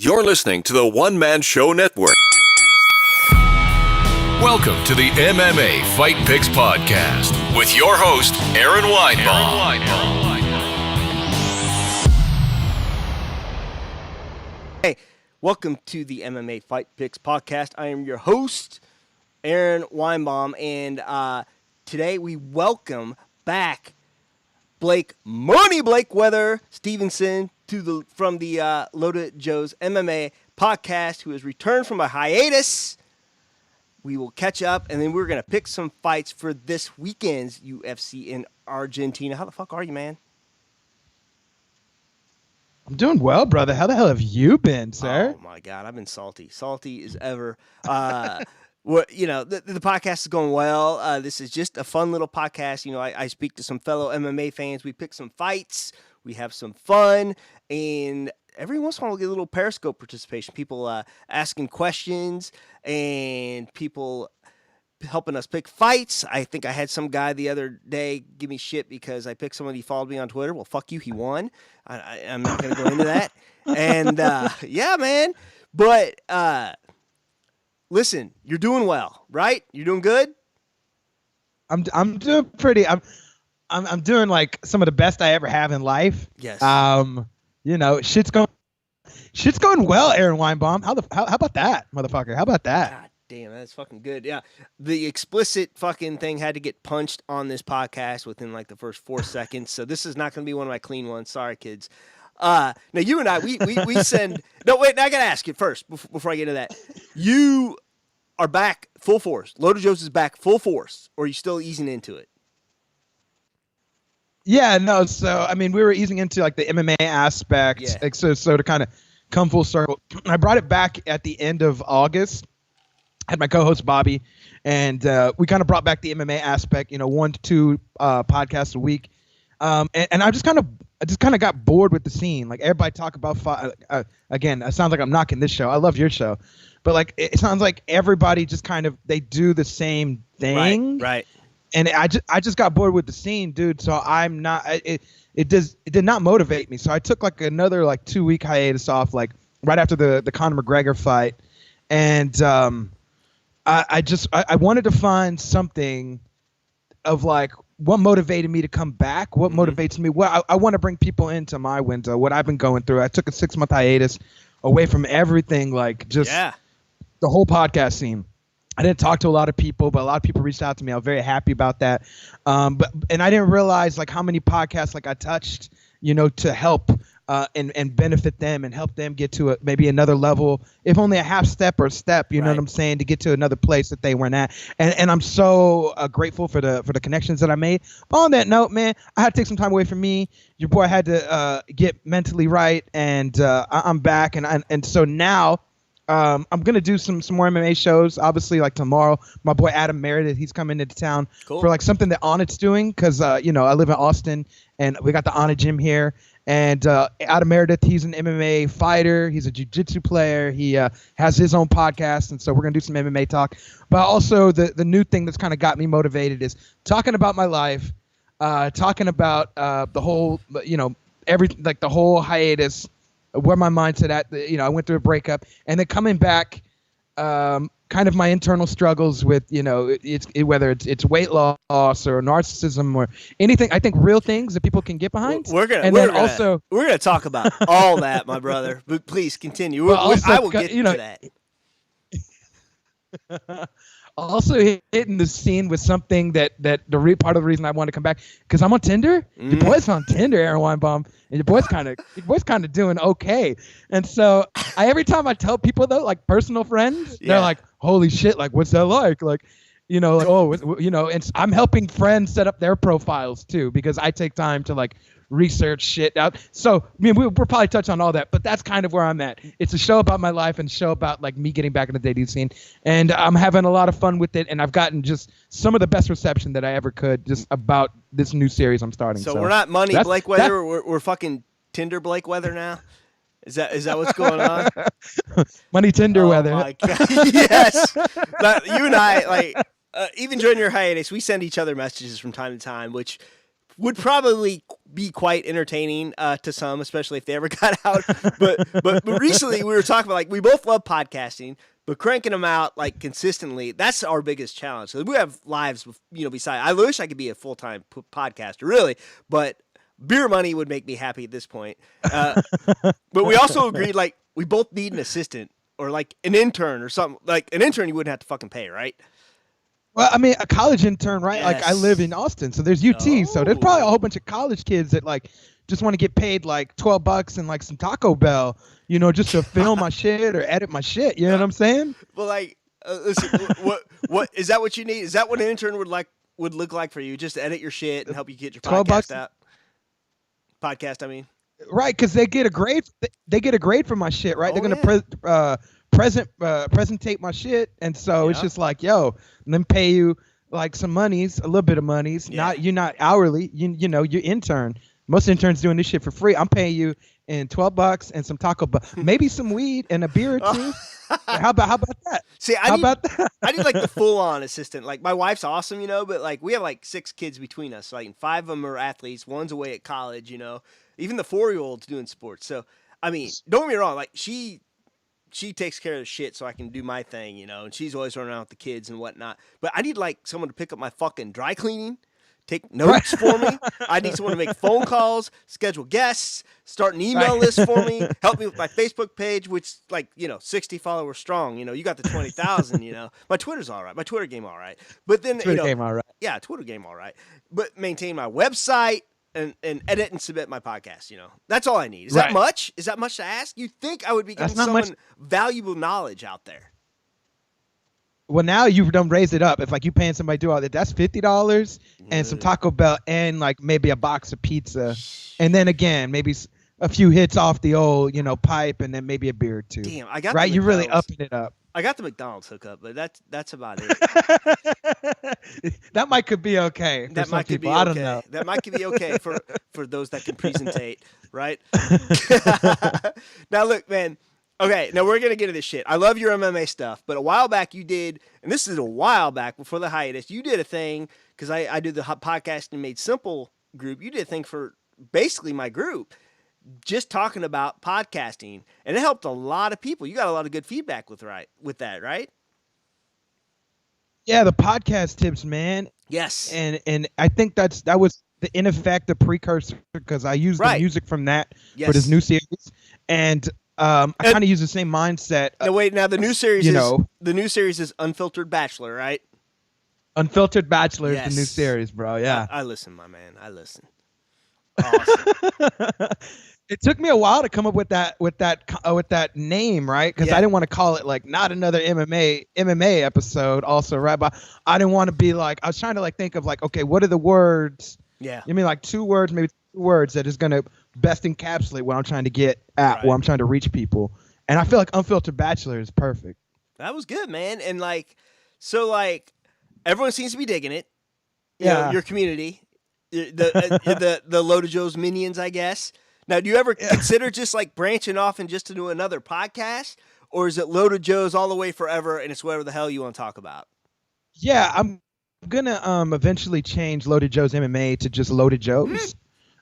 You're listening to the One Man Show Network. Welcome to the MMA Fight Picks podcast with your host, Aaron Weinbaum. Hey, welcome to the MMA Fight Picks podcast. I am your host, Aaron Weinbaum, and today we welcome back Blake Weather Stephenson from the Loaded Joe's MMA podcast, who has returned from a hiatus. We will catch up, and then we're going to pick some fights for this weekend's UFC in Argentina. How the fuck are you, man? I'm doing well, brother. How the hell have you been, sir? Oh, my God. I've been salty. Salty as ever. Well, the podcast is going well. This is just a fun little podcast. You know, I speak to some fellow MMA fans. We pick some fights. We have some fun. And every once in a while, we'll get a little Periscope participation. People asking questions and people helping us pick fights. I think I had some guy the other day give me shit because I picked someone he followed me on Twitter. Well, fuck you. He won. I'm not going to go into that. And, yeah, man. But, listen, you're doing well, right? You're doing good? I'm doing pretty. I'm doing like some of the best I ever have in life. Yes. Shit's going well, Aaron Weinbaum. How about that, motherfucker? How about that? God damn, that's fucking good. Yeah. The explicit fucking thing had to get punched on this podcast within like the first 4 seconds. So this is not going to be one of my clean ones. Sorry, kids. Now you and I, we send. No, wait. I gotta ask you first before I get into that. You are back full force. Loaded Joe's is back full force, or are you still easing into it? Yeah, no. So I mean, we were easing into like the MMA aspect. Yeah. Like, so to kind of come full circle, I brought it back at the end of August. I had my co-host Bobby, and we kind of brought back the MMA aspect. 1 to 2 podcasts a week, and I just kind of got bored with the scene. Like everybody talk about again, it sounds like I'm knocking this show. I love your show, but like it sounds like everybody just kind of they do the same thing. Right. And I just got bored with the scene, dude. So I'm not. It did not motivate me. So I took like another 2-week hiatus off, like right after the Conor McGregor fight, and I wanted to find something of like what motivated me to come back, what motivates me. What I want to bring people into my window, what I've been going through. I took a 6-month hiatus away from everything, like just the whole podcast scene. I didn't talk to a lot of people, but a lot of people reached out to me. I was very happy about that. And I didn't realize like how many podcasts like I touched, to help and benefit them and help them get to maybe another level, if only a half step or a step, you know what I'm saying, to get to another place that they weren't at. And I'm so grateful for the connections that I made. But on that note, man, I had to take some time away from me. Your boy had to get mentally right, and I'm back. And so now I'm going to do some more MMA shows, obviously, like tomorrow. My boy Adam Meredith, he's coming into town for like something that Onnit's doing because, I live in Austin, and we got the Onnit gym here. And Adam Meredith, he's an MMA fighter. He's a jiu-jitsu player. He has his own podcast, and so we're going to do some MMA talk. But also the new thing that's kind of got me motivated is talking about my life, talking about the whole, the whole hiatus, where my mindset at. I went through a breakup, and then coming back, kind of my internal struggles with, whether it's weight loss or narcissism or anything. I think real things that people can get behind. We're gonna talk about all that, my brother. But please continue. I will get to that. Also hitting the scene with something that part of the reason I want to come back, because I'm on Tinder. Your boy's on Tinder, Aaron Weinbaum, and your boy's kind of doing okay. And so every time I tell people though, like personal friends, they're like, "Holy shit! Like, what's that like?" Like, and I'm helping friends set up their profiles too, because I take time to like research shit out. So I mean, we'll probably touch on all that, but that's kind of where I'm at. It's a show about my life and a show about like me getting back in the dating scene, and I'm having a lot of fun with it, and I've gotten just some of the best reception that I ever could just about this new series I'm starting. So we're not Money Blake Weather, we're fucking Tinder Blake Weather now. Is that what's going on? Money Tinder Weather. Oh my God. Yes. You and I, like, even during your hiatus, we send each other messages from time to time, which would probably be quite entertaining to some, especially if they ever got out. But recently we were talking about, like, we both love podcasting, but cranking them out like consistently, that's our biggest challenge. So we have lives, beside. I wish I could be a full-time podcaster, really, but beer money would make me happy at this point. But we also agreed, like, we both need an assistant or like an intern or something. Like an intern you wouldn't have to fucking pay, right? Well, I mean, a college intern, right? Yes. Like, I live in Austin, so there's UT, so there's probably a whole bunch of college kids that, like, just want to get paid like $12 and like some Taco Bell, just to film my shit or edit my shit. You know what I'm saying? Well, like, listen, what is that? What you need? Is that what an intern would look like for you? Just to edit your shit and help you get your podcast out. Podcast, I mean. Right, because they get a grade. They get a grade for my shit, right? They're gonna presentate my shit, and so it's just like, yo, let me pay you like some monies, a little bit of monies. Yeah. You're not hourly. You intern. Most interns doing this shit for free. I'm paying you in $12 and some Taco Bell, maybe some weed and a beer or two. How about that? See, I need like the full on assistant. Like, my wife's awesome, but like we have like 6 kids between us. Like, 5 of them are athletes. One's away at college. Even the 4-year-old's doing sports. So I mean, don't get me wrong. Like, she takes care of the shit so I can do my thing, and she's always running around with the kids and whatnot. But I need like someone to pick up my fucking dry cleaning, take notes for me. I need someone to make phone calls, schedule guests, start an email list for me, help me with my Facebook page, which, like, 60 followers strong. You got the 20,000, My Twitter's all right. My Twitter game all right. But then, Twitter game all right. Yeah, Twitter game all right. But maintain my website and edit and submit my podcast, That's all I need. Is that much? Is that much to ask? You think I would be giving someone valuable knowledge out there? Well, now you've done raised it up. If like you paying somebody to do all that, that's $50 and some Taco Bell and like maybe a box of pizza, and then again maybe a few hits off the old pipe, and then maybe a beer or two. Damn, I got right. You're really upping it up. I got the McDonald's hookup, but that's about it. That could be okay. For that some might could people. be okay. I don't know. That might could be okay for those that can presentate, right? Now look, man. Okay, now we're going to get into this shit. I love your MMA stuff, but a while back you did, and this is a while back before the hiatus, you did a thing, because I do the Podcasting Made Simple group. You did a thing for basically my group, just talking about podcasting, and it helped a lot of people. You got a lot of good feedback with that, right? Yeah, the podcast tips, man. Yes. And I think that was in effect the precursor, because I used the music from that for this new series, and I kind of use the same mindset. No, wait. Now the new series is Unfiltered Bachelor, right? Unfiltered Bachelor is the new series, bro. Yeah. I listen, my man. I listen. Awesome. It took me a while to come up with that name, right? Because I didn't want to call it like not another MMA episode, also, right? But I didn't want to be like, I was trying to like think of like, okay, what are the words? Yeah. You mean like 2 words, maybe 2 words that is gonna best encapsulate what I'm trying to get at, where I'm trying to reach people. And I feel like Unfiltered Bachelor is perfect. That was good, man. And like, so like, everyone seems to be digging it. Your community, the Loaded Joe's minions, I guess. Now, do you ever consider just like branching off and just to do another podcast, or is it Loaded Joe's all the way forever and it's whatever the hell you want to talk about? Yeah, I'm gonna eventually change Loaded Joe's MMA to just Loaded Joe's.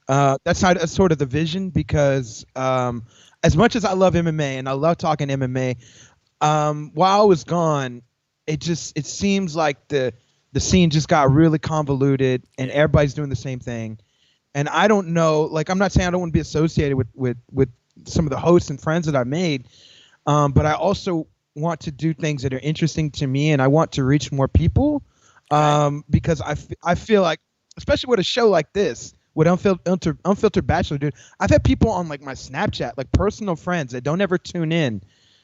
That's sort of the vision, because as much as I love MMA and I love talking MMA, while I was gone, it seems like the scene just got really convoluted and everybody's doing the same thing. And I don't know, like, I'm not saying I don't want to be associated with some of the hosts and friends that I made, but I also want to do things that are interesting to me, and I want to reach more people, because I feel like, especially with a show like this, with Unfiltered Bachelor, dude, I've had people on like my Snapchat, like personal friends that don't ever tune in,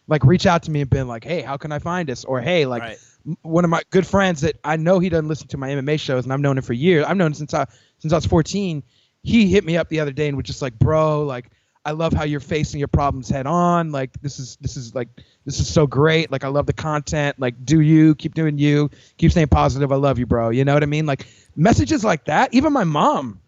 like reach out to me and been like, hey, how can I find us? Or hey, like one of my good friends that I know he doesn't listen to my MMA shows, and I've known him for years. I've known him since I was 14. He hit me up the other day and was just like, bro, like, I love how you're facing your problems head on. Like, this is so great. Like, I love the content. Like, keep doing you, keep staying positive. I love you, bro. You know what I mean? Like, messages like that. Even my mom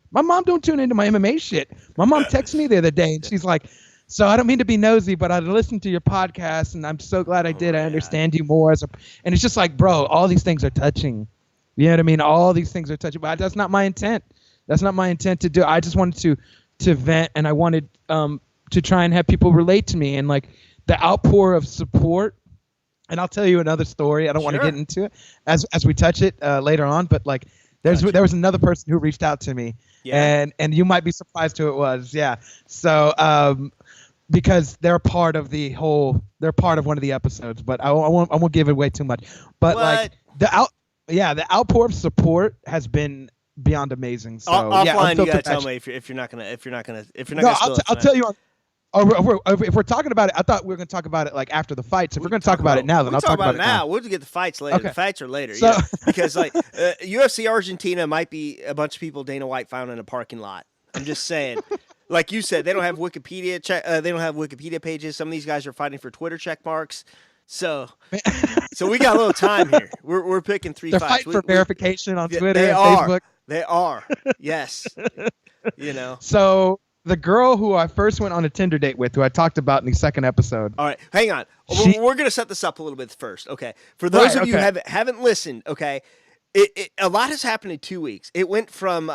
don't tune into my MMA shit. My mom texted me the other day and she's like, so I don't mean to be nosy, but I listened to your podcast and I'm so glad I did. I understand you more. And it's just like, bro, all these things are touching. You know what I mean? All these things are touching, but that's not my intent. That's not my intent to do. I just wanted to vent, and I wanted to try and have people relate to me, and like the outpour of support. And I'll tell you another story. I don't want to get into it as we touch it later on, but like there was another person who reached out to me, and you might be surprised who it was. Yeah. So because they're part of one of the episodes, but I won't give it away too much. But like the outpour of support has been beyond amazing. So offline, you gotta tell me if you're not gonna. No, I'll tell you. If we're talking about it, I thought we were going to talk about it like after the fights. If we're going to talk about it now, then I'll talk about it now. We'll get the fights later. Okay. The fights are later. So, because like UFC Argentina might be a bunch of people Dana White found in a parking lot. I'm just saying. Like you said, they don't have Wikipedia. They don't have Wikipedia pages. Some of these guys are fighting for Twitter check marks. So we got a little time here. We're picking three They're fights. Fighting for verification on Twitter and Facebook. They are. Yes. So the girl who I first went on a Tinder date with, who I talked about in the second episode. All right, hang on. We're going to set this up a little bit first, okay? For those of you who haven't listened, okay, a lot has happened in 2 weeks. It went from,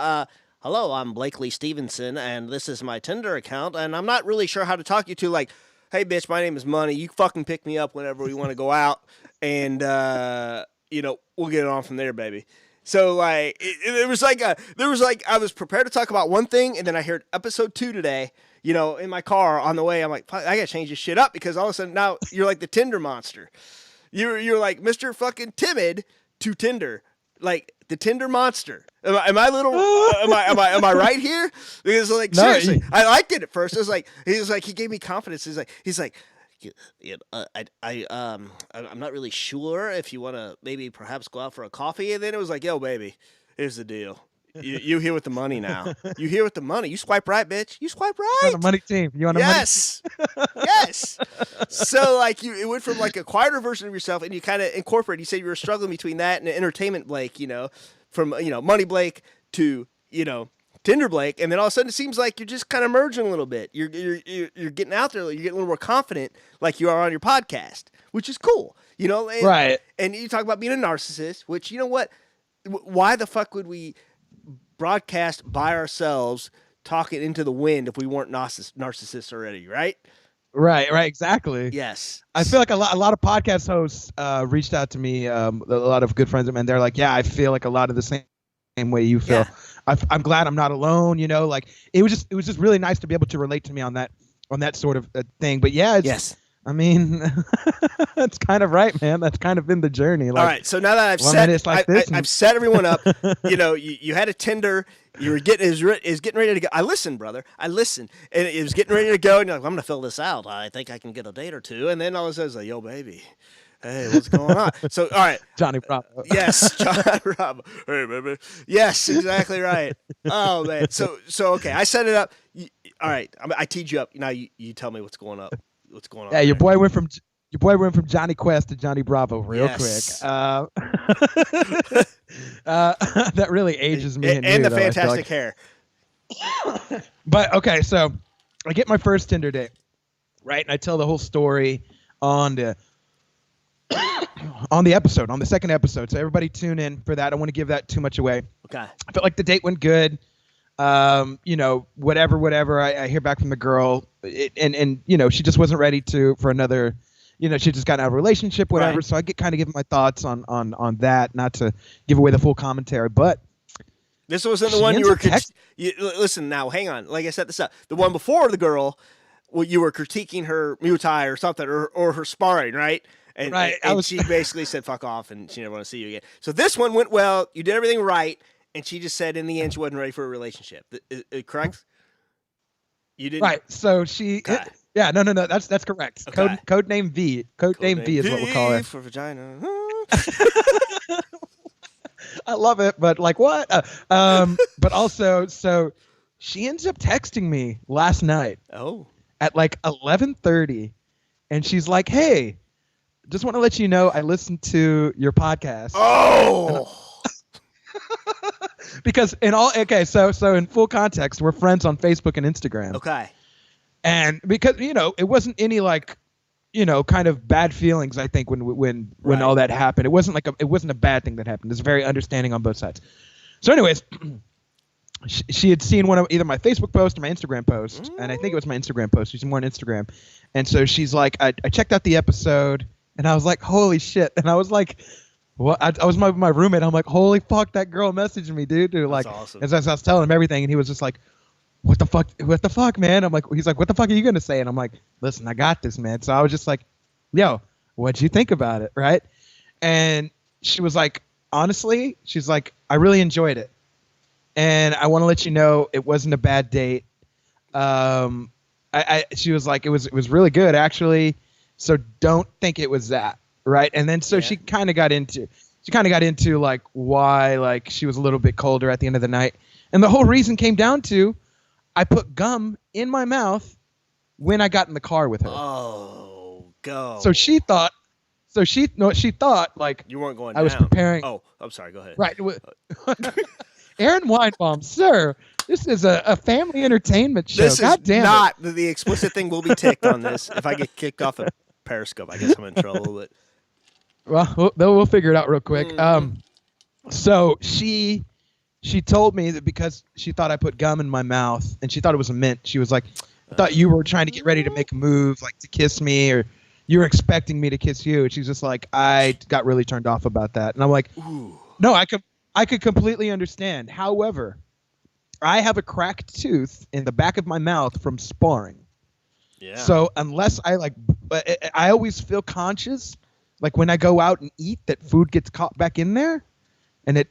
hello, I'm Blakely Stephenson, and this is my Tinder account, and I'm not really sure how to talk you to, like, hey, bitch, my name is Money. You fucking pick me up whenever we want to go out, and, we'll get it on from there, baby. So like there was like I was prepared to talk about one thing, and then I heard episode 2 today, in my car on the way. I'm like, I gotta change this shit up, because all of a sudden now you're like the Tinder monster. You're like Mr. fucking Timid to Tinder, like the Tinder monster. Am I little? am I right here? Because like seriously, I liked it at first. It was like he gave me confidence. He's like. I'm not really sure if you want to maybe perhaps go out for a coffee. And then it was like, yo, baby, here's the deal. You here with the money now. You here with the money. You swipe right, bitch. You swipe right. You're on the money team. You on the money team? Yes. So like it went from like a quieter version of yourself, and you kind of incorporate. You said you were struggling between that and entertainment Blake, from Money Blake to Tinder Blake, and then all of a sudden it seems like you're just kind of merging a little bit. You're getting out there. You're getting a little more confident, like you are on your podcast, which is cool. Right. And you talk about being a narcissist, which what? Why the fuck would we broadcast by ourselves, talking into the wind, if we weren't narcissists already? Right. Right. Exactly. Yes. I feel like a lot of podcast hosts reached out to me. A lot of good friends of mine. They're like, yeah, I feel like a lot of the same way you feel. Yeah. I'm glad I'm not alone, like it was just really nice to be able to relate to me on that sort of thing. But yeah, yes, I mean, that's kind of right, man. That's kind of been the journey. Like, all right, so now that I've set everyone up, you had a Tinder, you were getting ready to go. I listened, brother. And it was getting ready to go, and you're like, I'm gonna fill this out. I think I can get a date or two, and then all of a sudden it's like, yo, baby. Hey, what's going on? So, all right. Johnny Bravo. Yes, Johnny Bravo. Hey, baby. Yes, exactly right. Oh, man. So okay, I set it up. All right, I teed you up. Now you tell me what's going on. Yeah, your boy went from Johnny Quest to Johnny Bravo real quick. That really ages me. And the fantastic hair. But okay, so I get my first Tinder date, right? And I tell the whole story on the second episode. So everybody tune in for that. I don't want to give that too much away. Okay. I felt like the date went good. Whatever. I hear back from the girl, and she just wasn't ready for another. She just got out of a relationship, whatever. Right. So I kind of give my thoughts on that, not to give away the full commentary, but. This wasn't the one you were. Listen, now hang on. Like I set this up, the one before the girl, you were critiquing her Muay Thai or something, or her sparring, right? And, right. And she basically said, fuck off, and she never want to see you again. So this one went well. You did everything right. And she just said in the end she wasn't ready for a relationship. Correct? You didn't? Right. So she... Okay. Yeah, no. That's correct. Okay. Code name V. Code name V is what we'll call her. For vagina. I love it, but like what? But also, so she ends up texting me last night. Oh. At like 11:30. And she's like, hey... Just want to let you know I listened to your podcast. Oh, because so in full context, we're friends on Facebook and Instagram. Okay. And because it wasn't any like, kind of bad feelings. I think when all that happened, it wasn't a bad thing that happened. It's very understanding on both sides. So, anyways, she had seen one of either my Facebook post or my Instagram post, and I think it was my Instagram post. She's more on Instagram, and so she's like, I checked out the episode, and I was like, holy shit, and I was like, what? I was my roommate. I'm like, holy fuck, that girl messaged me, dude. Like, awesome. as I was telling him everything, and he was just like, what the fuck, man? I'm like, he's like, what the fuck are you gonna say? And I'm like, listen, I got this, man. So I was just like, yo, what'd you think about it, right? And she was like, honestly, she's like, I really enjoyed it. And I want to let you know it wasn't a bad date. She was like, it was really good, actually. So don't think it was that, right? And then so she kind of got into like why like she was a little bit colder at the end of the night. And the whole reason came down to I put gum in my mouth when I got in the car with her. Oh, go. So she thought like you weren't going I was down. preparing. Oh, I'm sorry. Go ahead. Right. Aaron Weinbaum, sir, this is a family entertainment show. This God is damn not the explicit thing. Will be ticked on this. If I get kicked off of Periscope, I guess I'm in trouble. But we'll figure it out real quick. So she told me that because she thought I put gum in my mouth and she thought it was a mint. She was like, I thought you were trying to get ready to make a move, like to kiss me, or you were expecting me to kiss you. And she's just like, I got really turned off about that. And I'm like, no, I could completely understand. However, I have a cracked tooth in the back of my mouth from sparring. Yeah. So unless I always feel conscious, like when I go out and eat, that food gets caught back in there, and it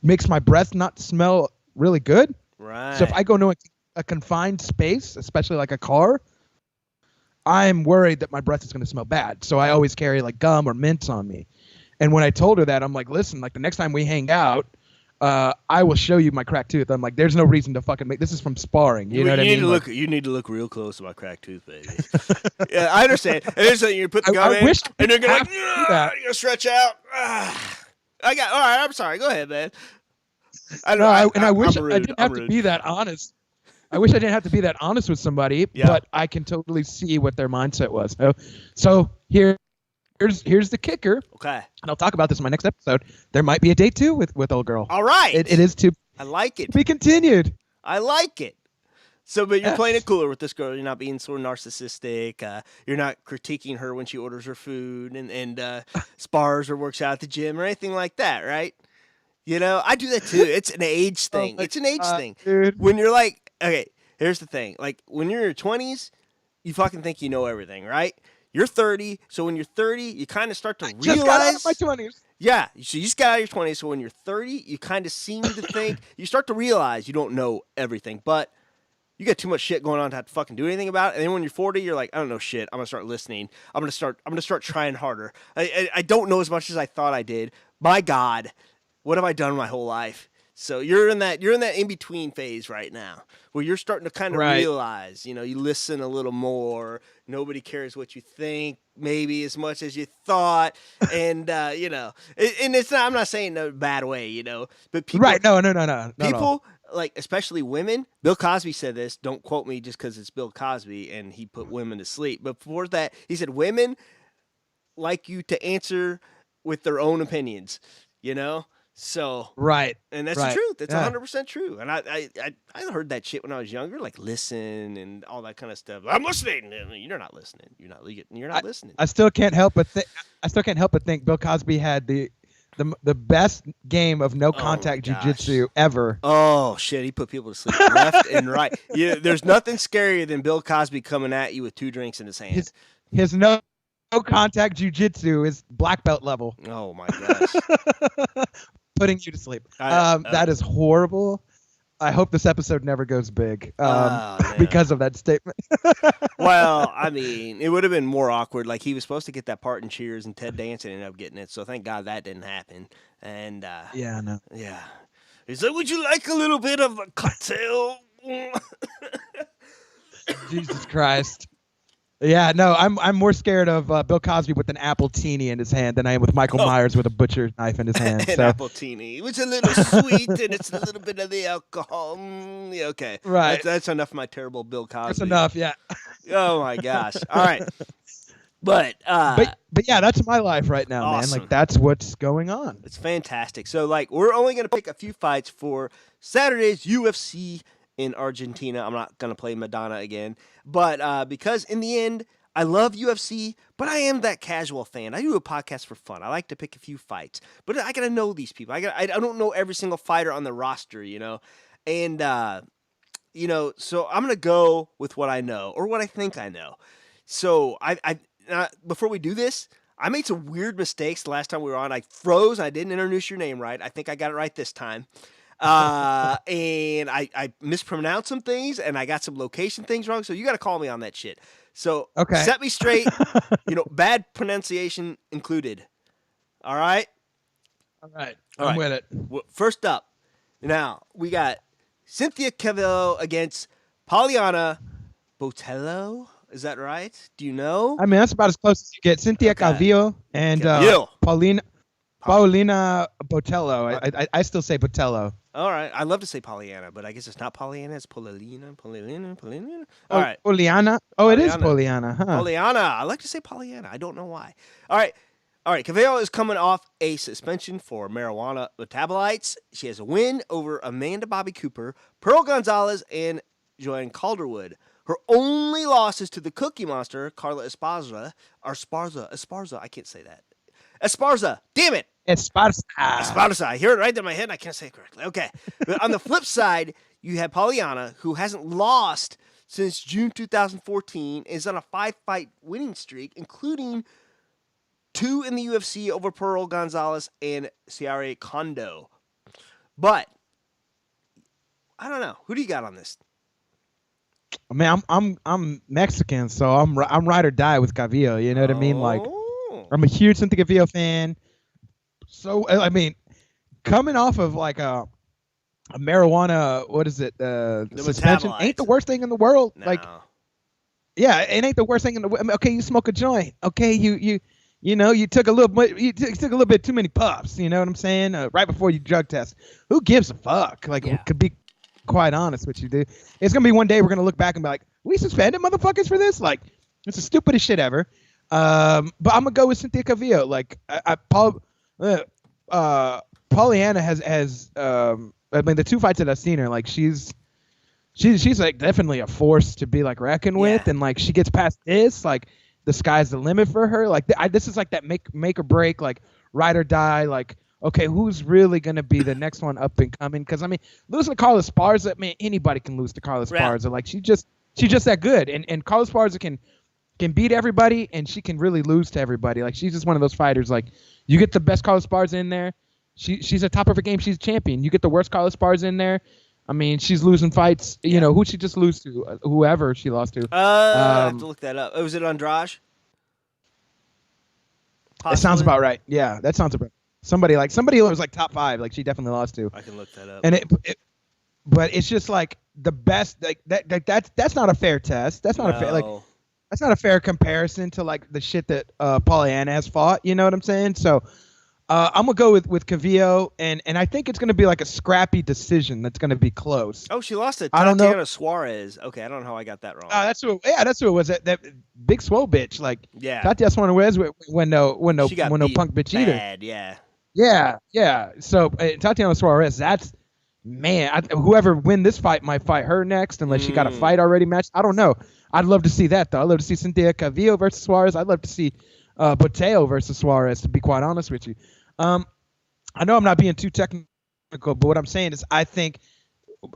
makes my breath not smell really good. Right. So if I go to a confined space, especially like a car, I'm worried that my breath is going to smell bad. So I always carry like gum or mints on me. And when I told her that, I'm like, listen, like the next time we hang out, I will show you my cracked tooth. I'm like, there's no reason to fucking this is from sparring. You know what I mean? You need to look real close to my cracked tooth, baby. Yeah, I understand. And it's like you put the gum in, and you're gonna you're gonna stretch out. All right. I'm sorry. Go ahead, man. I wish I didn't have to be that honest. I wish I didn't have to be that honest with somebody, but I can totally see what their mindset was. So here's the kicker. Okay. And I'll talk about this in my next episode. There might be a date too with old girl. All right. It is to. I like it. Be continued. I like it. So, but you're playing it cooler with this girl. You're not being sort of narcissistic. You're not critiquing her when she orders her food and spars or works out at the gym or anything like that, right? You know, I do that too. It's an age thing. It's an age thing. Dude. When you're like, okay, here's the thing. Like when you're in your 20s, you fucking think you know everything, right? You're 30, so when you're 30, you kind of start to realize. Just got out of my 20s. Yeah, so you just got out of your 20s, so when you're 30, you kind of seem to think, you start to realize you don't know everything, but you got too much shit going on to have to fucking do anything about it. And then when you're 40, you're like, I don't know shit. I'm gonna start listening. I'm gonna start trying harder. I don't know as much as I thought I did. My God, what have I done my whole life? So you're in that in between phase right now, where you're starting to kind of realize, you listen a little more. Nobody cares what you think, maybe as much as you thought, and and it's not. I'm not saying in a bad way, but people. Right? No. People like, especially women. Bill Cosby said this. Don't quote me just because it's Bill Cosby and he put women to sleep. But before that, he said women like you to answer with their own opinions. So right, and that's the truth. It's 100% true. And I heard that shit when I was younger, like listen and all that kind of stuff. I'm listening. You're not listening. You're not listening. I still can't help but think Bill Cosby had the best game of no contact jiu-jitsu ever. Oh shit, he put people to sleep left and right. Yeah, there's nothing scarier than Bill Cosby coming at you with 2 drinks in his hand. His no contact jiu-jitsu is black belt level. Oh my gosh. Putting you to sleep. That is horrible. I hope this episode never goes big because of that statement. Well, I mean, it would have been more awkward. Like, he was supposed to get that part in Cheers, and Ted Danson ended up getting it. So thank God that didn't happen. And yeah, no. Yeah. He said, would you like a little bit of a cocktail? Jesus Christ. Yeah, no, I'm more scared of Bill Cosby with an appletini in his hand than I am with Michael Myers with a butcher knife in his hand. An appletini. It's a little sweet, and it's a little bit of the alcohol. Yeah, okay. Right. That's enough of my terrible Bill Cosby. That's enough, yeah. Oh, my gosh. All right. But yeah, that's my life right now, awesome. man. Like that's what's going on. It's fantastic. So like we're only gonna pick a few fights for Saturday's UFC in Argentina. I'm not gonna play Madonna again, but because in the end I love UFC, but I am that casual fan. I do a podcast for fun. I like to pick a few fights, but I gotta know these people. I don't know every single fighter on the roster, and so I'm gonna go with what I know or what I think I know. So before we do this, I made some weird mistakes the last time we were on. I froze. I didn't introduce your name right. I think I got it right this time. And I mispronounced some things, and I got some location things wrong. So you got to call me on that shit. So set me straight. Bad pronunciation included. All right? All right. I'm with it. First up, now we got Cynthia Cabello against Paliotta Botello. Is that right? Do you know? I mean, that's about as close as you get. Cynthia Cabello and Paulina Botello. I still say Botello. All right. I love to say Pollyanna, but I guess it's not Pollyanna. It's Paulina. All right. Pollyanna? Oh, it is Pollyanna, huh? Pollyanna. I like to say Pollyanna. I don't know why. All right. Cabello is coming off a suspension for marijuana metabolites. She has a win over Amanda Bobby Cooper, Pearl Gonzalez, and Joanne Calderwood. Her only loss is to the Cookie Monster, Carla Esparza. I can't say that. Esparza. Damn it. Esparza. I hear it right in my head, and I can't say it correctly. Okay. But on the flip side, you have Pollyanna, who hasn't lost since June 2014, is on a 5-fight winning streak, including 2 in the UFC over Pearl Gonzalez and Ciara Kondo. But I don't know. Who do you got on this? I mean, I'm Mexican, so I'm ride or die with Cabello. You know what I mean? Like, I'm a huge Cynthia Cabello fan. So I mean, coming off of like a marijuana, what is it? Suspension ain't the worst thing in the world. No. Like, yeah, it ain't the worst thing in the world. Okay, you smoke a joint. Okay, you took a little bit too many puffs. You know what I'm saying? Right before you drug test. Who gives a fuck? Like, could be quite honest with you, dude. It's gonna be one day we're gonna look back and be like, we suspended motherfuckers for this? Like, it's the stupidest shit ever. But I'm gonna go with Cynthia Cabello. Like, Pollyanna has I mean, the 2 fights that I've seen her, like, she's like definitely a force to be like reckoned with, and like she gets past this, like the sky's the limit for her. Like, this is like that make or break, like ride or die, like. Okay, who's really going to be the next one up and coming? Because, I mean, losing to Carla Esparza, I mean, anybody can lose to Carla Esparza. Like, she's just that good. And Carla Esparza can beat everybody, and she can really lose to everybody. Like, she's just one of those fighters. Like, you get the best Carla Esparza in there, she's at top of her game. She's a champion. You get the worst Carla Esparza in there, I mean, she's losing fights. You know, who'd she just lose to? Whoever she lost to. I have to look that up. Oh, was it Andrade? It sounds about right. Yeah, that sounds about right. Somebody who was like top 5, like she definitely lost to. I can look that up. And but it's just like the best. Like that's not a fair test. That's not a fair that's not a fair comparison to like the shit that Pollyanna has fought. You know what I'm saying? So I'm gonna go with Cabello, and I think it's gonna be like a scrappy decision that's gonna be close. Oh, she lost to Tatiana Suarez. Okay, I don't know how I got that wrong. That's who it was. That big swole bitch. Like Tatiana Suarez when no punk bitch bad, either. Yeah. So Tatiana Suarez, that's whoever win this fight might fight her next, unless she got a fight already matched. I don't know. I'd love to see that though. I'd love to see Cynthia Cabello versus Suarez. I'd love to see Botello versus Suarez. To be quite honest with you, I know I'm not being too technical, but what I'm saying is I think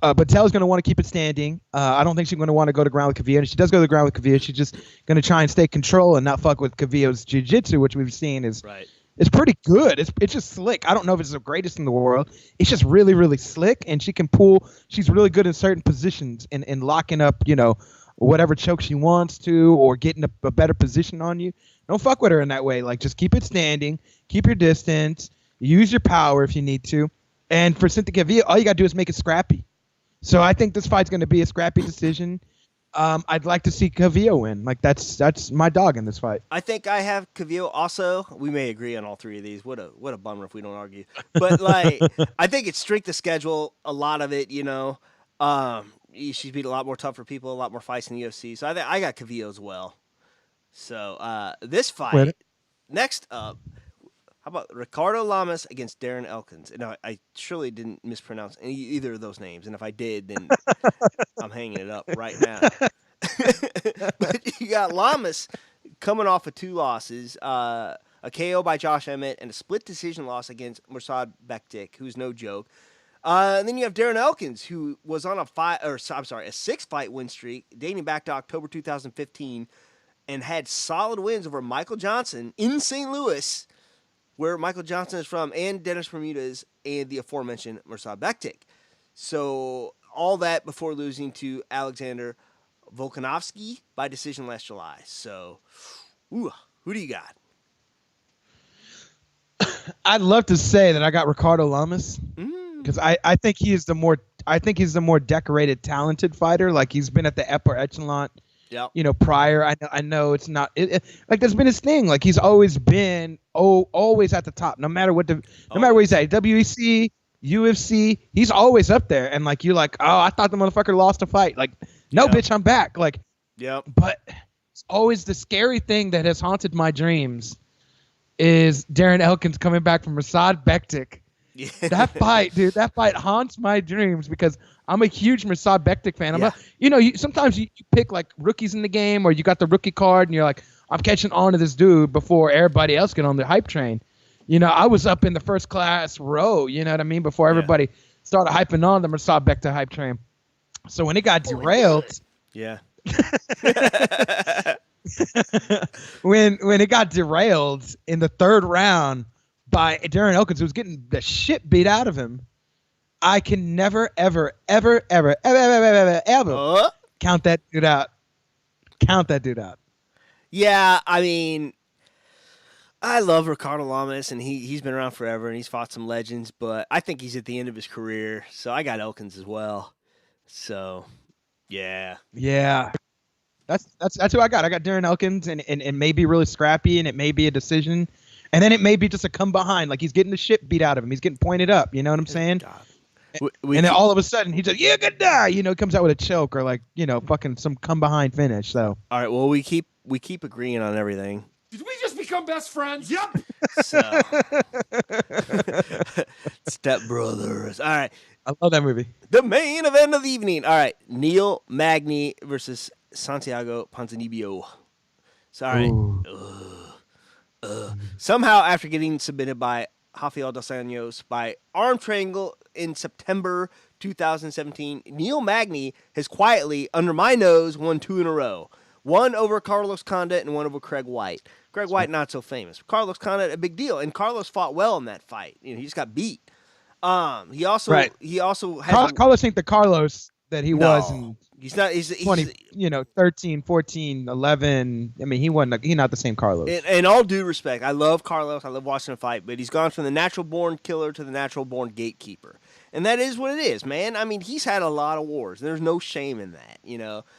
Botello's going to want to keep it standing. I don't think she's going to want to go to ground with Cabello. And if she does go to the ground with Cabello, she's just going to try and stay control and not fuck with Cabello's jiu-jitsu, which we've seen is. Right. It's pretty good. It's just slick. I don't know if it's the greatest in the world. It's just really, really slick, and she can pull. She's really good in certain positions and locking up, whatever choke she wants to, or getting a better position on you. Don't fuck with her in that way. Like, just keep it standing, keep your distance, use your power if you need to. And for Cynthia Cabello, all you got to do is make it scrappy. So I think this fight's going to be a scrappy decision. I'd like to see Cabello win. Like, that's my dog in this fight. I think I have Cabello also. We may agree on all 3 of these. What a bummer if we don't argue. But like, I think it's strength of schedule. A lot of it, she's beat a lot more tougher people, a lot more fights in the UFC. So I got Cabello as well. So this fight, Wait. next up, how about Ricardo Lamas against Darren Elkins? And I surely didn't mispronounce either of those names, and if I did, then I'm hanging it up right now. But you got Lamas coming off of 2 losses, a KO by Josh Emmett, and a split decision loss against Mirsad Bektik, who's no joke. And then you have Darren Elkins, who was on a 6-fight win streak dating back to October 2015, and had solid wins over Michael Johnson in St. Louis, where Michael Johnson is from, and Dennis Bermudez, and the aforementioned Mirsad Bektik. So all that before losing to Alexander Volkanovski by decision last July. So, who do you got? I'd love to say that I got Ricardo Lamas because I think he's the more decorated, talented fighter. Like, he's been at the upper echelon. Yep. Prior. I know it's not like that's been his thing. Like, he's always been always at the top, no matter what no matter where he's at. WEC, UFC, he's always up there. And like, you're like, oh, I thought the motherfucker lost a fight. Like, no, bitch, I'm back. Like, yep. But it's always the scary thing that has haunted my dreams is Darren Elkins coming back from Mirsad Bektik. Yeah. That fight, dude, that fight haunts my dreams because I'm a huge Mirsad Bektik fan. Sometimes you pick like rookies in the game, or you got the rookie card and you're like, I'm catching on to this dude before everybody else get on the hype train. I was up in the first class row, you know what I mean? Before everybody started hyping on the Mirsad Bektik hype train. So when it got derailed, when it got derailed in the 3rd round by Darren Elkins, who was getting the shit beat out of him, I can never, ever, ever, ever, ever, ever, ever count that dude out. Count that dude out. Yeah, I mean, I love Ricardo Lamas, and he's been around forever, and he's fought some legends, but I think he's at the end of his career, so I got Elkins as well. So, yeah. Yeah. That's who I got. I got Darren Elkins, and it may be really scrappy, and it may be a decision, and then it may be just a come behind. Like, he's getting the shit beat out of him. He's getting pointed up. You know what I'm saying? And then all of a sudden, he's like, "You're gonna die." Comes out with a choke or like, fucking some come behind finish. So. All right. Well, we keep agreeing on everything. Did we just become best friends? Yep. So, Step Brothers. All right. I love that movie. The main event of the evening. All right. Neil Magny versus Santiago Ponzinibbio. Sorry. Somehow, after getting submitted by Rafael dos Anjos by arm triangle in September 2017, Neil Magny has quietly, under my nose, won 2 in a row. One over Carlos Condit and one over Craig White. Craig White, not so famous. Carlos Condit, a big deal. And Carlos fought well in that fight. He just got beat. He also has Carlos ain't the Carlos that he was in he's not 13, 14, 11. I mean, he's not the same Carlos. In all due respect, I love Carlos. I love watching him fight, but he's gone from the natural born killer to the natural born gatekeeper. And that is what it is, man. I mean, he's had a lot of wars. There's no shame in that,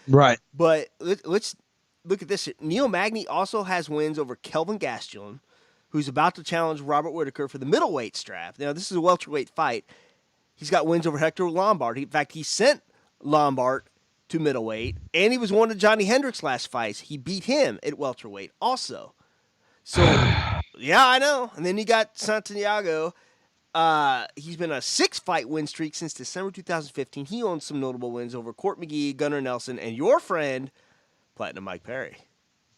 Right. But let's look at this. Neil Magny also has wins over Kelvin Gastelum, who's about to challenge Robert Whitaker for the middleweight strap. Now, this is a welterweight fight. He's got wins over Hector Lombard. In fact, he sent Lombard to middleweight, and he was one of Johnny Hendricks' last fights. He beat him at welterweight also. So, yeah, I know. And then you got Santiago. He's been a 6-fight win streak since December 2015. He owns some notable wins over Court McGee, Gunnar Nelson, and your friend, Platinum Mike Perry.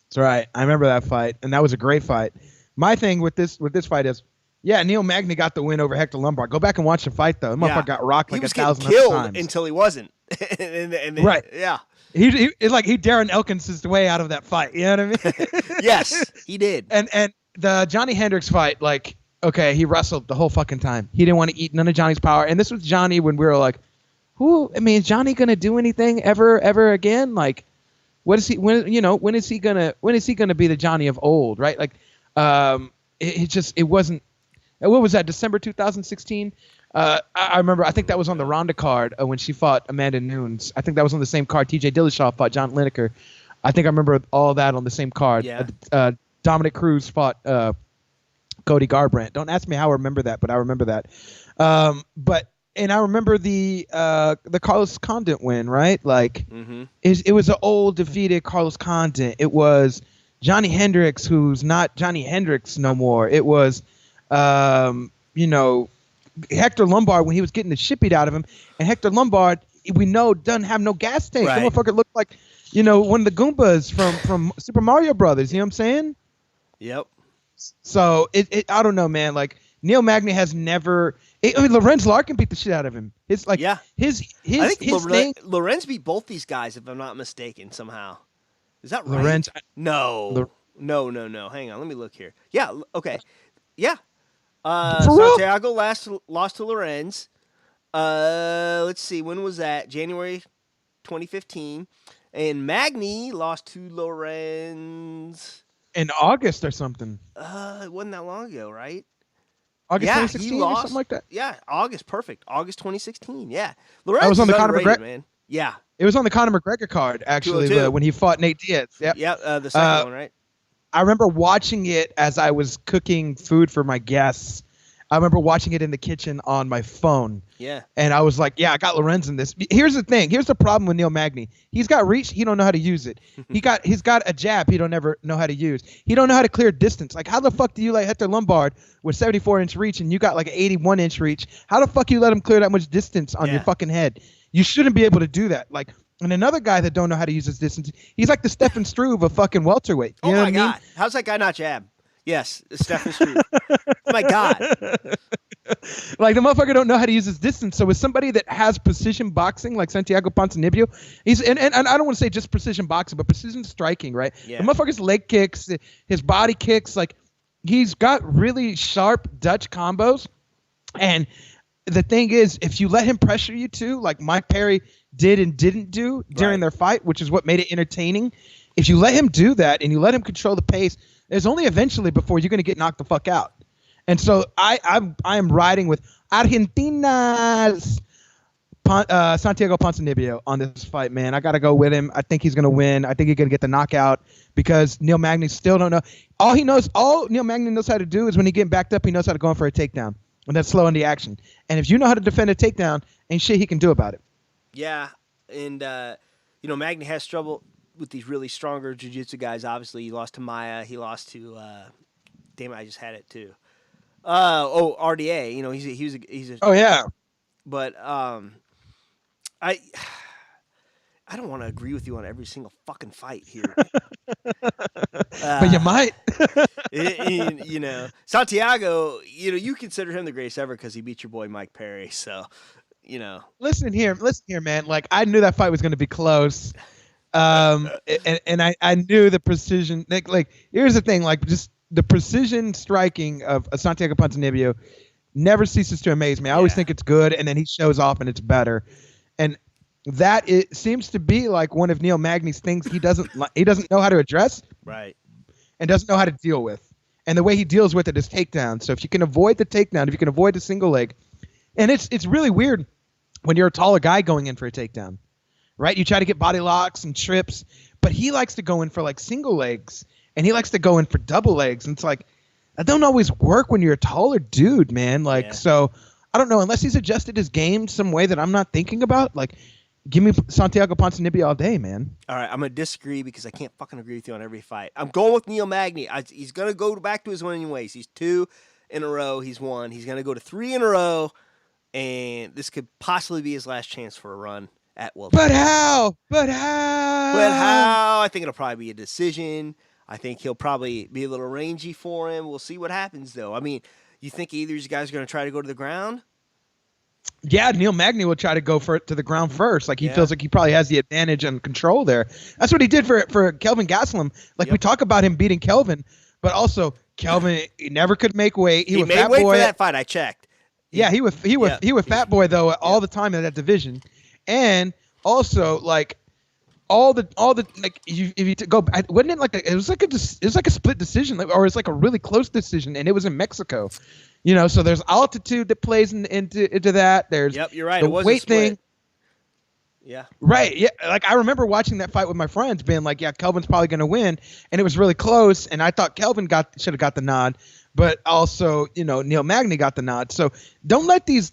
That's right. I remember that fight, and that was a great fight. My thing with this fight is, Neil Magny got the win over Hector Lombard. Go back and watch the fight, though. The motherfucker got rocked like 1,000 times. He was getting killed until he wasn't. and right. Yeah. It's like he Darren Elkins his way out of that fight. You know what I mean? Yes, he did. And the Johnny Hendricks fight, like, okay, he wrestled the whole fucking time. He didn't want to eat none of Johnny's power. And this was Johnny when we were like, is Johnny gonna do anything ever again? Like, when is he gonna be the Johnny of old, right? Like, it wasn't. What was that? December 2016. I remember. I think that was on the Ronda card when she fought Amanda Nunes. I think that was on the same card. T.J. Dillashaw fought John Lineker. I think I remember all that on the same card. Yeah. Dominic Cruz fought Cody Garbrandt. Don't ask me how I remember that, but I remember that. And I remember the Carlos Condit win, right? Like, it was an old defeated Carlos Condit. It was Johnny Hendricks, who's not Johnny Hendricks no more. It was, Hector Lombard when he was getting the shit beat out of him. And Hector Lombard, we know, doesn't have no gas tank. Right. The motherfucker looked like, one of the Goombas from Super Mario Brothers. You know what I'm saying? Yep. So I don't know, man. Like Neil Magny has never. Lorenz Larkin beat the shit out of him. His I think thing. Lorenz beat both these guys, if I'm not mistaken, somehow. Is that right? Lorenz. No. No. Hang on, let me look here. Yeah. Okay. Yeah. For real? Santiago lost to Lorenz. Let's see. When was that? January 2015. And Magny lost to Lorenz In August or something. It wasn't that long ago, right? August Yeah, 2016 he lost, or something like that. Yeah, August. Perfect. August 2016. Yeah. Lorenz I was on the Conor underrated, McGregor. man. Yeah. It was on the Conor McGregor card, actually, 202. when he fought Nate Diaz. Yep. Yeah, the second one, right? I remember watching it as I was cooking food for my guests. I remember watching it in the kitchen on my phone. Yeah. And I was like, yeah, I got Lorenz in this. Here's the thing. Here's the problem with Neil Magny. He's got reach. He don't know how to use it. He's got a jab he don't ever know how to use. He don't know how to clear distance. Like, how the fuck do you let Hector Lombard with 74-inch reach and you got like an 81-inch reach? How the fuck you let him clear that much distance on your fucking head? You shouldn't be able to do that. Like, and another guy that don't know how to use his distance, he's like the Stephen Struve of fucking welterweight. You know my what I mean? God. How's that guy not jab? Yes, it's Stephen Struve. My God. Like, the motherfucker don't know how to use his distance. So with somebody that has precision boxing like Santiago Ponzinibbio, and I don't want to say just precision boxing, but precision striking, right? Yeah. The motherfucker's leg kicks, his body kicks, like he's got really sharp Dutch combos. And the thing is, if you let him pressure you too, like Mike Perry did and didn't do during their fight, which is what made it entertaining. If you let him do that and you let him control the pace, there's only eventually before you're going to get knocked the fuck out. And so I am riding with Argentina's Santiago Ponzinibbio on this fight, man. I got to go with him. I think he's going to win. I think he's going to get the knockout because Neil Magny still don't know. All Neil Magny knows how to do is when he getting backed up, he knows how to go in for a takedown. And that's slowing the action. And if you know how to defend a takedown, ain't shit he can do about it. Yeah, and Magny has trouble with these really stronger jiu-jitsu guys. Obviously, he lost to Maya. He lost to damn it, I just had it too. RDA. He's a. Oh yeah. But I don't want to agree with you on every single fucking fight here. But you might. Santiago. You consider him the greatest ever because he beat your boy Mike Perry. So. Listen here, man. Like, I knew that fight was going to be close, and I knew the precision. Like, here's the thing. Like, just the precision striking of Santiago Ponzinibbio never ceases to amaze me. I always think it's good, and then he shows off, and it's better. And that it seems to be like one of Neil Magny's things he doesn't know how to address, right, and doesn't know how to deal with. And the way he deals with it is takedown. So if you can avoid the takedown, if you can avoid the single leg. And it's really weird when you're a taller guy going in for a takedown, right? You try to get body locks and trips, but he likes to go in for like single legs, and he likes to go in for double legs. And it's like, that don't always work when you're a taller dude, man. Like, so I don't know, unless he's adjusted his game some way that I'm not thinking about. Like, give me Santiago Ponzinibbio all day, man. All right, I'm going to disagree because I can't fucking agree with you on every fight. I'm going with Neil Magny. He's going to go back to his winning ways. He's 2 in a row. He's won. He's going to go to 3 in a row. And this could possibly be his last chance for a run at welterweight. But how? I think it'll probably be a decision. I think he'll probably be a little rangy for him. We'll see what happens, though. I mean, you think either of these guys are going to try to go to the ground? Yeah, Neil Magny will try to go to the ground first. Like, he feels like he probably has the advantage and control there. That's what he did for Kelvin Gastelum. Like, we talk about him beating Kelvin, but also Kelvin, he never could make weight. He made weight for that fight. I checked. Yeah, he was Fat Boy though all the time in that division, and also like all the like if you go, wasn't it like it was like a split decision, or it's like a really close decision, and it was in Mexico, So there's altitude that plays into that. There's you're right. The it was weight a split. thing. Yeah. Right. Yeah. Like, I remember watching that fight with my friends, being like, "Yeah, Kelvin's probably going to win," and it was really close. And I thought Kelvin should have got the nod, but also, Neil Magny got the nod. So don't let these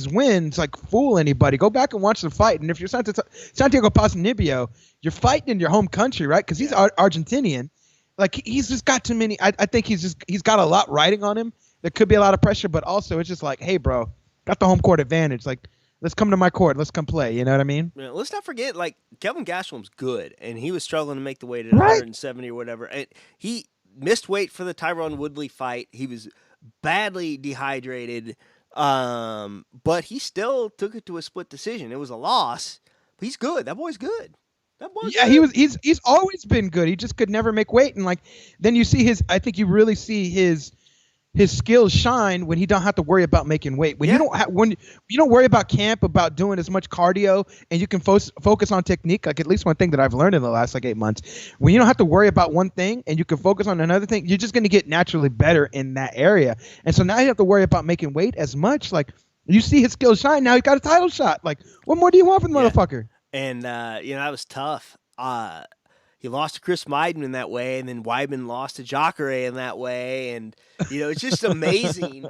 wins like fool anybody. Go back and watch the fight. And if you're Santiago Ponzinibbio, you're fighting in your home country, right? Because he's Argentinian. like he's just got too many. I think he's got a lot riding on him. There could be a lot of pressure, but also it's just like, hey, bro, got the home court advantage. Like, let's come to my court. Let's come play. You know what I mean? Yeah, let's not forget, like, Kelvin Gastelum's good, and he was struggling to make the weight at 170 or whatever. And he missed weight for the Tyron Woodley fight. He was badly dehydrated, but he still took it to a split decision. It was a loss, but he's good. That boy's good. Yeah, he's always been good. He just could never make weight, and like then you see I think you really see his skills shine when he don't have to worry about making weight. When you don't worry about camp, about doing as much cardio, and you can focus on technique. Like at least one thing that I've learned in the last like 8 months, when you don't have to worry about one thing and you can focus on another thing, you're just going to get naturally better in that area. And so now you have to worry about making weight as much. Like you see his skills shine. Now he got a title shot. Like what more do you want from the motherfucker? And that was tough. He lost to Chris Weidman in that way, and then Weidman lost to Jacare in that way, and it's just amazing.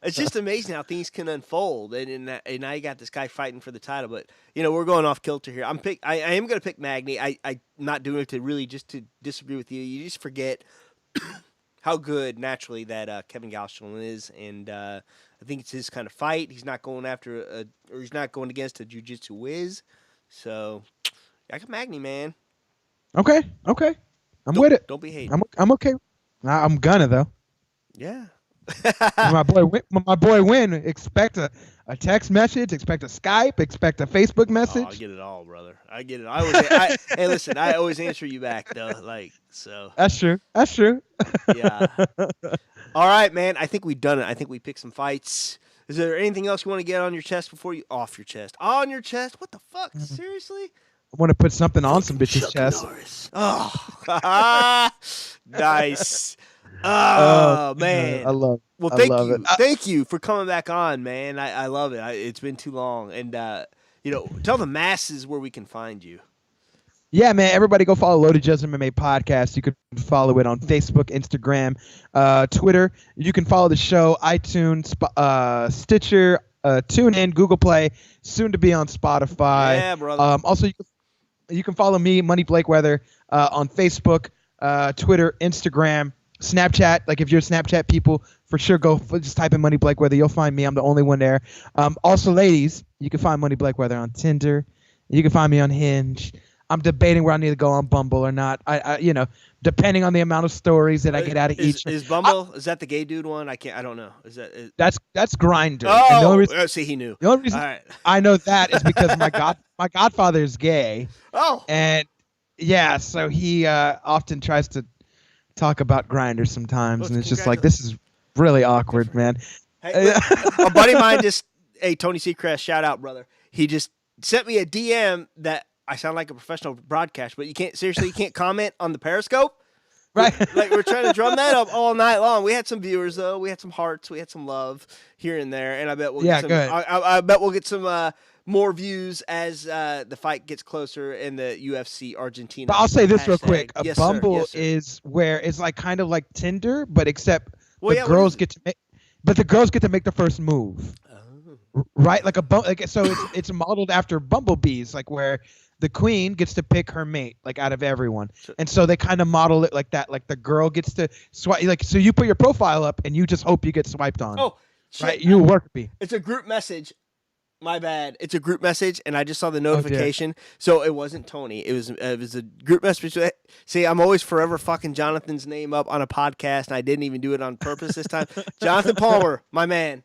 It's just amazing how things can unfold, and now you got this guy fighting for the title. But we're going off kilter here. I am going to pick Magny. I'm not doing it to really just to disagree with you. You just forget how good naturally that Kevin Gastelum is, and I think it's his kind of fight. He's not going after he's not going against a jiu-jitsu whiz. So I got Magny, man. Okay. I'm with it. Don't be hating. I'm okay. I'm gonna though. Yeah. my boy win. Expect a text message. Expect a Skype. Expect a Facebook message. Oh, I get it all, brother. I get it. Hey, listen. I always answer you back though. Like so. That's true. Yeah. All right, man. I think we've done it. I think we picked some fights. Is there anything else you want to get on your chest before you off your chest? On your chest? What the fuck? Seriously? I want to put something on some bitch's chest. Norris. Oh, nice. Oh, man. I love. Well, thank you for coming back on, man. I love it. It's been too long, and tell the masses where we can find you. Yeah, man. Everybody go follow Loaded Judge MMA Podcast. You can follow it on Facebook, Instagram, Twitter. You can follow the show, iTunes, Stitcher, TuneIn, Google Play, soon to be on Spotify. Yeah, brother. Also, you can follow me, Money Blakeweather, on Facebook, Twitter, Instagram, Snapchat. Like if you're Snapchat people, for sure just type in Money Blakeweather. You'll find me. I'm the only one there. Also, ladies, you can find Money Blakeweather on Tinder. You can find me on Hinge. I'm debating where I need to go on Bumble or not. I depending on the amount of stories that I get out of each. Is Bumble? Is that the gay dude one? I don't know. That's Grindr. Oh, see, he knew. The only reason I know that is because my godfather is gay. Oh, and yeah, so he often tries to talk about Grindr sometimes, and it's just like this is really awkward, man. Hey, a buddy of mine Tony Seacrest, shout out, brother. He just sent me a DM that. I sound like a professional broadcaster, but you can't comment on the Periscope. Right. Like we're trying to drum that up all night long. We had some viewers though. We had some hearts. We had some love here and there, and I bet we'll get some. Good. I bet we'll get some more views as the fight gets closer in the UFC Argentina. But I'll say this real quick: Bumble Yes, sir. is where it's like kind of like Tinder, but except the girls get to make the first move. Oh. Right, like so it's modeled after Bumblebees, like where. The queen gets to pick her mate, like out of everyone, and so they kind of model it like that. Like the girl gets to swipe, like so you put your profile up and you just hope you get swiped on. Oh, shit. Right, you work me. It's a group message. My bad. It's a group message, and I just saw the notification, so it wasn't Tony. It was a group message. See, I'm always forever fucking Jonathan's name up on a podcast, and I didn't even do it on purpose this time. Jonathan Palmer, my man.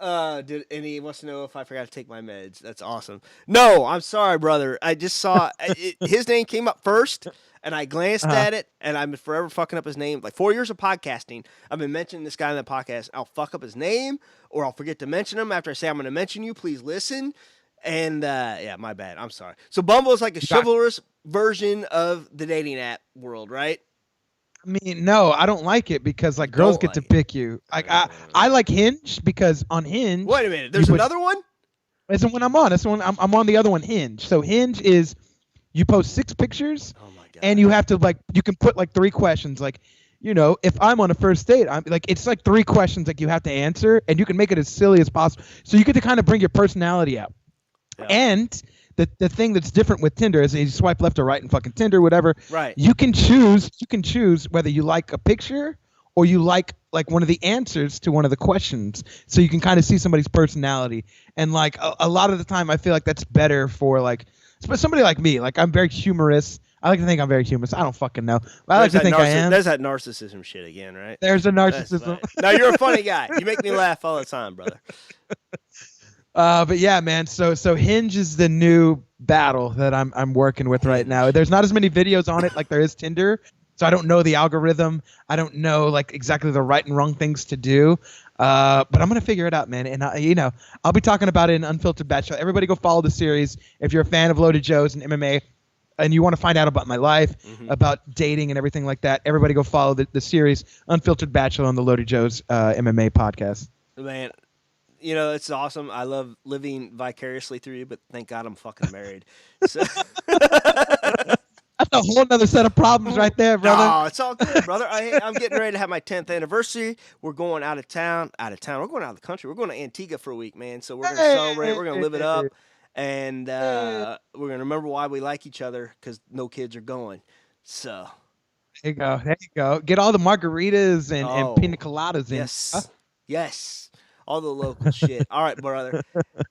And he wants to know if I forgot to take my meds. That's awesome. No, I'm sorry, brother. I just saw his name came up first, and I glanced at it, and I'm forever fucking up his name. Like 4 years of podcasting, I've been mentioning this guy in the podcast. I'll fuck up his name, or I'll forget to mention him after I say I'm going to mention you. Please listen. And yeah, my bad. I'm sorry. So Bumble is like a chivalrous version of the dating app world, right? I mean, no, I don't like it because like girls get to pick you. Like I like Hinge because on Hinge. Wait a minute, there's another one. It's the one I'm on. It's the one I'm on. The other one, Hinge. So Hinge is you post 6 pictures, and you have to you can put 3 questions. Like, if I'm on a first date, I'm like it's like 3 questions you have to answer, and you can make it as silly as possible. So you get to kind of bring your personality out. Yeah. And the thing that's different with Tinder is you swipe left or right in fucking Tinder, whatever. Right. You can choose whether you like a picture or you like one of the answers to one of the questions, so you can kind of see somebody's personality. And like a lot of the time, I feel like that's better for like somebody like me. Like I'm very humorous. I like to think I'm very humorous. I don't fucking know. But I like to think I am. There's that narcissism shit again, right? There's a narcissism. No, you're a funny guy. You make me laugh all the time, brother. But yeah, man. So Hinge is the new battle that I'm working with right now. There's not as many videos on it like there is Tinder, so I don't know the algorithm. I don't know like exactly the right and wrong things to do. But I'm gonna figure it out, man. And I'll be talking about it in Unfiltered Bachelor. Everybody go follow the series if you're a fan of Loaded Joes and MMA. And you want to find out about my life, about dating and everything like that, everybody go follow the series Unfiltered Bachelor on the Loaded Joe's MMA podcast. Man, it's awesome. I love living vicariously through you, but thank God I'm fucking married. So. That's a whole nother set of problems right there, brother. No, it's all good, brother. I'm getting ready to have my 10th anniversary. We're going out of town. We're going out of the country. We're going to Antigua for a week, man. So we're going to celebrate. We're going to live it up. And we're going to remember why we like each other, because no kids are going. So. There you go. Get all the margaritas and pina coladas in. Yes. Huh? Yes. All the local shit. All right, brother.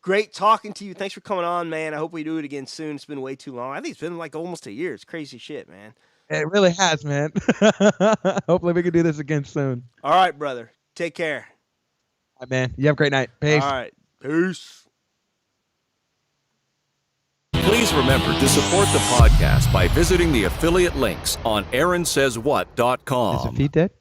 Great talking to you. Thanks for coming on, man. I hope we do it again soon. It's been way too long. I think it's been like almost a year. It's crazy shit, man. It really has, man. Hopefully we can do this again soon. All right, brother. Take care. All right, man. You have a great night. Peace. All right. Peace. Please remember to support the podcast by visiting the affiliate links on AaronSaysWhat.com. Is the feed dead?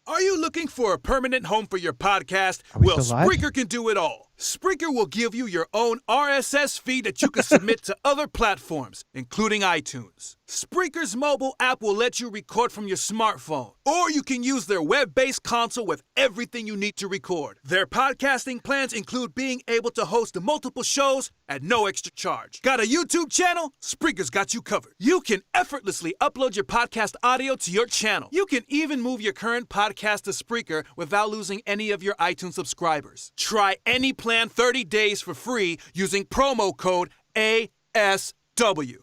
Are you looking for a permanent home for your podcast? We Well, still live? Spreaker can do it all. Spreaker will give you your own RSS feed that you can submit to other platforms, including iTunes. Spreaker's mobile app will let you record from your smartphone, or you can use their web-based console with everything you need to record. Their podcasting plans include being able to host multiple shows at no extra charge. Got a YouTube channel? Spreaker's got you covered. You can effortlessly upload your podcast audio to your channel. You can even move your current podcast to Spreaker without losing any of your iTunes subscribers. Try any plan 30 days for free using promo code ASW.